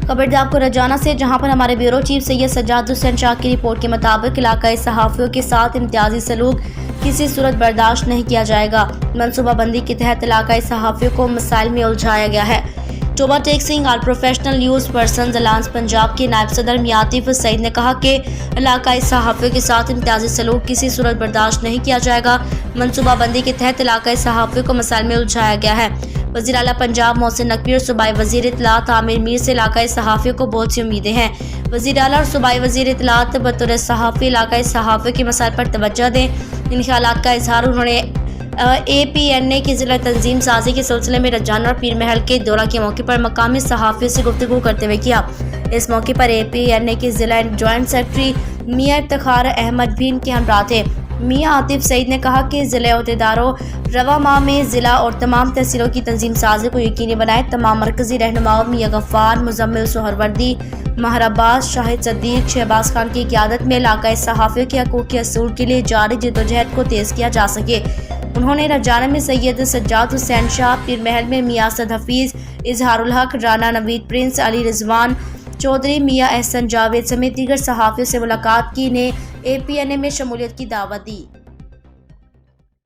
खबर आपको रजाना से, जहां पर हमारे ब्यूरो चीफ सैयद सज्जाद हुसैन शाह की रिपोर्ट के मुताबिक इलाकाई सहाफ़ियों के साथ इम्तियाजी सलूक किसी सूरत बर्दाश्त नहीं किया जाएगा। मनसूबाबंदी के तहत इलाकाई सहाफ़ियों को मसाइल में उलझाया गया है। Toba Tek Singh all professional news person alliance Punjab के नायब सदर मियां आतिफ सईद ने कहा कि इलाकाई सहाफ़ियों के साथ इम्तियाजी सलूक किसी सूरत बर्दाश्त नहीं किया जाएगा। मनसूबाबंदी के तहत इलाकाई सहाफ़ियों को मसाइल में उलझाया गया है। वज़ीर आला पंजाब मोहसिन नकवी और सूबाई वज़ीर इत्तलात आमिर मीर से इलाकाई सहाफ़ियों को बहुत सी उम्मीदें हैं। वज़ीर आला और सूबाई वज़ीर इत्तलात बतौर सहाफ़ी इलाकाई सहाफ़ियों के मसाइल पर तवज्जो दें। इन ख्यालात का इजहार उन्होंने APNA की ज़िला तंजीम साजी के सिलसिले में रजाना और पीर महल के दौरा के मौके पर मकामी सहाफ़ियों से गुफ्तगू करते हुए किया। इस मौके पर APNA के ज़िला जॉइंट सेक्रेटरी मियां इफ्तिखार अहमद भी इनके हमरा थे। मियां आतिफ सईद ने कहा कि ज़िला अहदेदारों रवा माह में ज़िला और तमाम तहसीलों की तंजीम साजी को यकीनी बनाए। तमाम मरकजी रहनुमाओं मियां गफ्फार, मुजम्मिल सोहरवर्दी, महर अब्बास, शाहिद सदीक, शहबाज खान की क़ियादत में इलाकाई सहाफ़ियों के हकूक़ के असूल के लिए जारी जद्दोजहद को तेज़ किया जा सके। उन्होंने रजाना में सैयद सज्जाद हुसैन शाह, पीर महल में मियां असद हफीज़, इजहारुल हक, राना नवीद प्रिंस, अली रिजवान चौधरी, मियां एहसन जावेद समेत दीगर सहाफ़ियों से मुलाकात की। ने APNA में शमूलियत की दावत दी।